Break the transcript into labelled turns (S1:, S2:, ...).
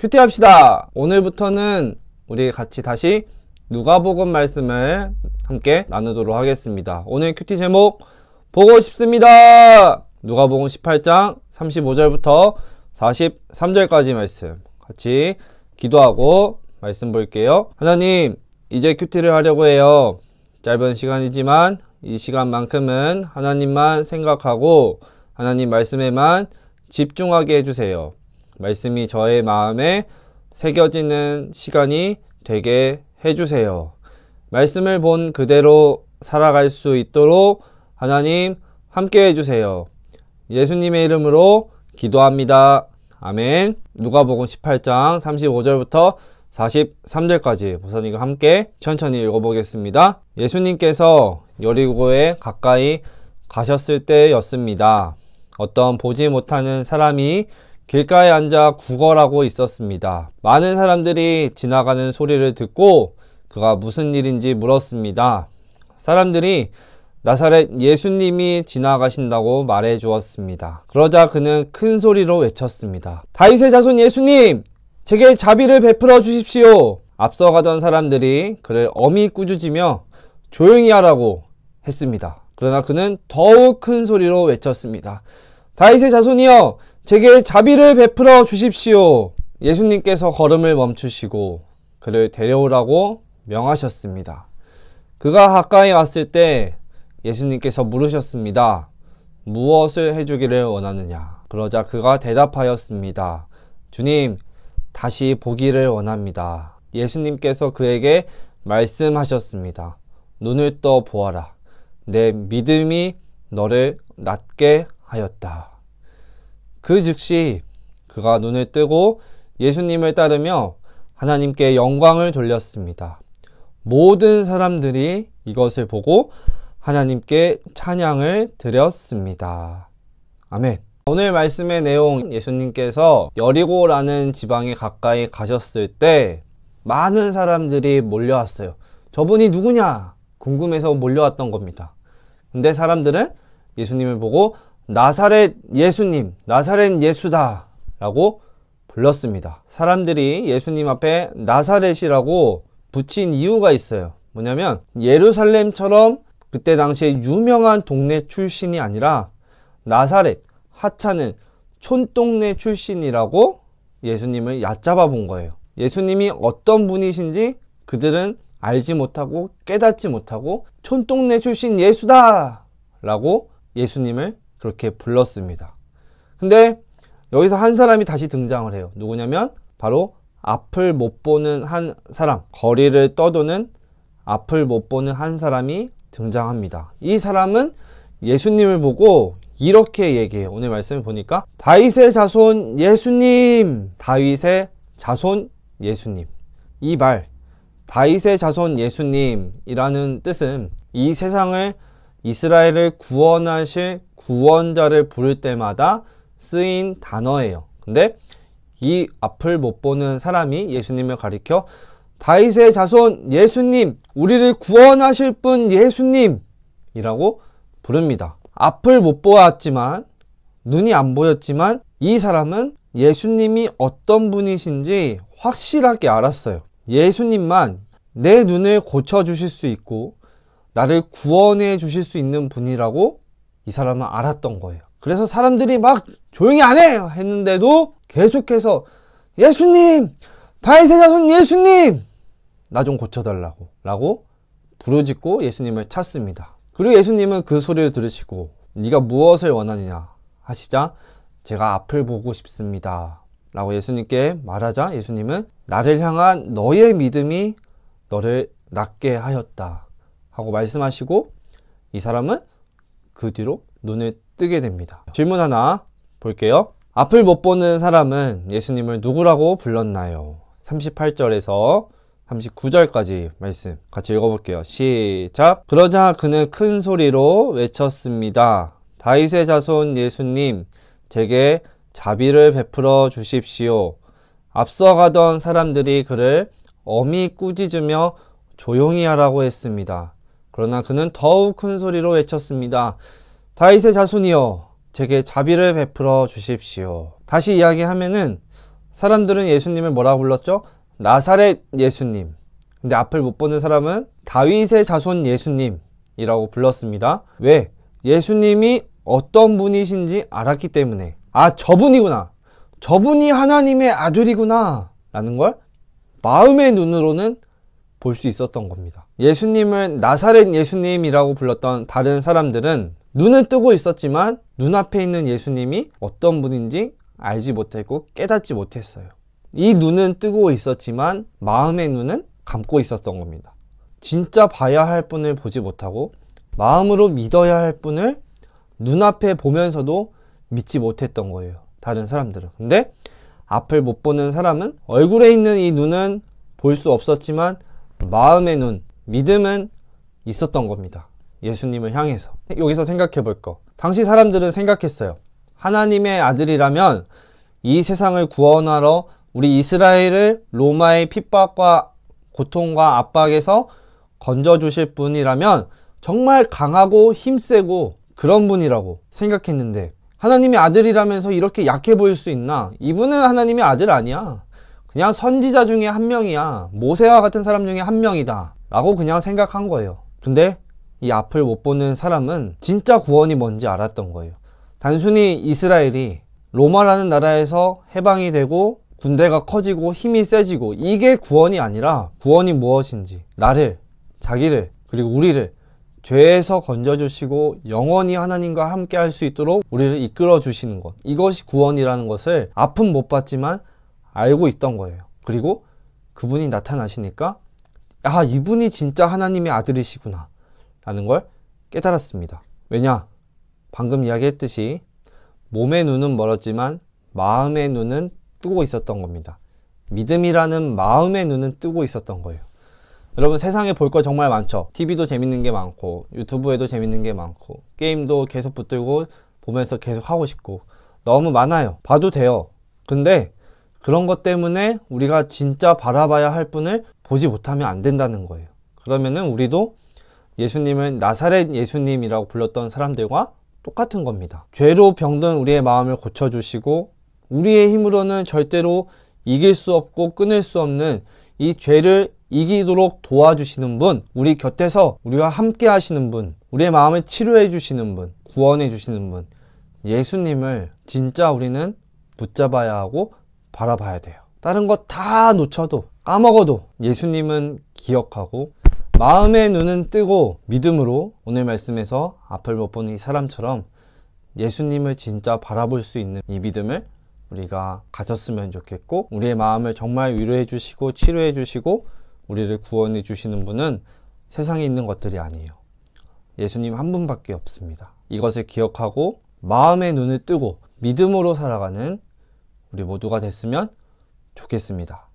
S1: 큐티 합시다. 오늘부터는 우리 같이 다시 누가복음 말씀을 함께 나누도록 하겠습니다. 오늘 큐티 제목 보고 싶습니다. 누가복음 18장 35절부터 43절까지 말씀 같이 기도하고 말씀 볼게요. 하나님, 이제 큐티를 하려고 해요. 짧은 시간이지만 이 시간만큼은 하나님만 생각하고 하나님 말씀에만 집중하게 해주세요. 말씀이 저의 마음에 새겨지는 시간이 되게 해주세요. 말씀을 본 그대로 살아갈 수 있도록 하나님 함께 해주세요. 예수님의 이름으로 기도합니다. 아멘. 누가복음 18장 35절부터 43절까지 보사님과 함께 천천히 읽어보겠습니다. 예수님께서 여리고에 가까이 가셨을 때였습니다. 어떤 보지 못하는 사람이 길가에 앉아 구걸하고 있었습니다. 많은 사람들이 지나가는 소리를 듣고 그가 무슨 일인지 물었습니다. 사람들이 나사렛 예수님이 지나가신다고 말해 주었습니다. 그러자 그는 큰 소리로 외쳤습니다. 다윗의 자손 예수님! 제게 자비를 베풀어 주십시오. 앞서가던 사람들이 그를 엄히 꾸짖으며 조용히 하라고 했습니다. 그러나 그는 더욱 큰 소리로 외쳤습니다. 다윗의 자손이여, 제게 자비를 베풀어 주십시오. 예수님께서 걸음을 멈추시고 그를 데려오라고 명하셨습니다. 그가 가까이 왔을 때 예수님께서 물으셨습니다. 무엇을 해주기를 원하느냐? 그러자 그가 대답하였습니다. 주님, 다시 보기를 원합니다. 예수님께서 그에게 말씀하셨습니다. 눈을 떠 보아라. 내 믿음이 너를 낫게 하였다. 그 즉시 그가 눈을 뜨고 예수님을 따르며 하나님께 영광을 돌렸습니다. 모든 사람들이 이것을 보고 하나님께 찬양을 드렸습니다. 아멘. 오늘 말씀의 내용, 예수님께서 여리고라는 지방에 가까이 가셨을 때 많은 사람들이 몰려왔어요. 저분이 누구냐? 궁금해서 몰려왔던 겁니다. 근데 사람들은 예수님을 보고 나사렛 예수님, 나사렛 예수다 라고 불렀습니다. 사람들이 예수님 앞에 나사렛이라고 붙인 이유가 있어요. 뭐냐면 예루살렘처럼 그때 당시에 유명한 동네 출신이 아니라 나사렛, 하찮은 촌동네 출신이라고 예수님을 얕잡아 본 거예요. 예수님이 어떤 분이신지 그들은 알지 못하고 깨닫지 못하고 촌동네 출신 예수다 라고 예수님을 그렇게 불렀습니다. 근데 여기서 한 사람이 다시 등장을 해요. 누구냐면 바로 앞을 못 보는 한 사람, 거리를 떠도는 앞을 못 보는 한 사람이 등장합니다. 이 사람은 예수님을 보고 이렇게 얘기해요. 오늘 말씀을 보니까 다윗의 자손 예수님, 다윗의 자손 예수님. 이 말, 다윗의 자손 예수님이라는 뜻은 이 세상을, 이스라엘을 구원하실 구원자를 부를 때마다 쓰인 단어예요. 근데 이 앞을 못 보는 사람이 예수님을 가리켜 다윗의 자손 예수님, 우리를 구원하실 분 예수님이라고 부릅니다. 앞을 못 보았지만, 눈이 안 보였지만 이 사람은 예수님이 어떤 분이신지 확실하게 알았어요. 예수님만 내 눈을 고쳐주실 수 있고 나를 구원해 주실 수 있는 분이라고 이 사람은 알았던 거예요. 그래서 사람들이 막 조용히 안 해! 했는데도 계속해서 예수님! 다윗의 자손 예수님! 나 좀 고쳐달라고 라고 부르짖고 예수님을 찾습니다. 그리고 예수님은 그 소리를 들으시고 네가 무엇을 원하느냐 하시자 제가 앞을 보고 싶습니다 라고 예수님께 말하자 예수님은 나를 향한 너의 믿음이 너를 낫게 하였다 하고 말씀하시고 이 사람은 그 뒤로 눈을 뜨게 됩니다. 질문 하나 볼게요. 앞을 못 보는 사람은 예수님을 누구라고 불렀나요? 38절에서 39절까지 말씀 같이 읽어볼게요. 시작. 그러자 그는 큰 소리로 외쳤습니다. 다윗의 자손 예수님, 제게 자비를 베풀어 주십시오. 앞서가던 사람들이 그를 엄히 꾸짖으며 조용히 하라고 했습니다. 그러나 그는 더욱 큰 소리로 외쳤습니다. 다윗의 자손이여, 제게 자비를 베풀어 주십시오. 다시 이야기하면은 사람들은 예수님을 뭐라고 불렀죠? 나사렛 예수님. 근데 앞을 못 보는 사람은 다윗의 자손 예수님이라고 불렀습니다. 왜? 예수님이 어떤 분이신지 알았기 때문에. 아, 저분이구나. 저분이 하나님의 아들이구나. 라는 걸 마음의 눈으로는 볼 수 있었던 겁니다. 예수님을 나사렛 예수님이라고 불렀던 다른 사람들은 눈은 뜨고 있었지만 눈앞에 있는 예수님이 어떤 분인지 알지 못했고 깨닫지 못했어요. 이 눈은 뜨고 있었지만 마음의 눈은 감고 있었던 겁니다. 진짜 봐야 할 분을 보지 못하고 마음으로 믿어야 할 분을 눈앞에 보면서도 믿지 못했던 거예요. 다른 사람들은. 근데 앞을 못 보는 사람은 얼굴에 있는 이 눈은 볼 수 없었지만 마음의 눈, 믿음은 있었던 겁니다. 예수님을 향해서. 여기서 생각해 볼 거. 당시 사람들은 생각했어요. 하나님의 아들이라면 이 세상을 구원하러 우리 이스라엘을 로마의 핍박과 고통과 압박에서 건져주실 분이라면 정말 강하고 힘세고 그런 분이라고 생각했는데 하나님의 아들이라면서 이렇게 약해 보일 수 있나? 이분은 하나님의 아들 아니야. 그냥 선지자 중에 한 명이야. 모세와 같은 사람 중에 한 명이다. 라고 그냥 생각한 거예요. 근데 이 앞을 못 보는 사람은 진짜 구원이 뭔지 알았던 거예요. 단순히 이스라엘이 로마라는 나라에서 해방이 되고 군대가 커지고 힘이 세지고 이게 구원이 아니라 구원이 무엇인지 나를, 자기를, 그리고 우리를 죄에서 건져주시고 영원히 하나님과 함께 할 수 있도록 우리를 이끌어 주시는 것, 이것이 구원이라는 것을 앞은 못 봤지만 알고 있던 거예요. 그리고 그분이 나타나시니까 아, 이분이 진짜 하나님의 아들이시구나 라는 걸 깨달았습니다. 왜냐? 방금 이야기했듯이 몸의 눈은 멀었지만 마음의 눈은 뜨고 있었던 겁니다. 믿음이라는 마음의 눈은 뜨고 있었던 거예요. 여러분, 세상에 볼 거 정말 많죠. TV도 재밌는 게 많고 유튜브에도 재밌는 게 많고 게임도 계속 붙들고 보면서 계속 하고 싶고 너무 많아요. 봐도 돼요. 근데 그런 것 때문에 우리가 진짜 바라봐야 할 분을 보지 못하면 안 된다는 거예요. 그러면은 우리도 예수님을 나사렛 예수님이라고 불렀던 사람들과 똑같은 겁니다. 죄로 병든 우리의 마음을 고쳐주시고 우리의 힘으로는 절대로 이길 수 없고 끊을 수 없는 이 죄를 이기도록 도와주시는 분, 우리 곁에서 우리와 함께 하시는 분, 우리의 마음을 치료해 주시는 분, 구원해 주시는 분, 예수님을 진짜 우리는 붙잡아야 하고 바라봐야 돼요. 다른 거 다 놓쳐도 까먹어도 예수님은 기억하고 마음의 눈은 뜨고 믿음으로 오늘 말씀에서 앞을 못 보는 이 사람처럼 예수님을 진짜 바라볼 수 있는 이 믿음을 우리가 가졌으면 좋겠고, 우리의 마음을 정말 위로해 주시고 치료해 주시고 우리를 구원해 주시는 분은 세상에 있는 것들이 아니에요. 예수님 한 분밖에 없습니다. 이것을 기억하고 마음의 눈을 뜨고 믿음으로 살아가는 우리 모두가 됐으면 좋겠습니다.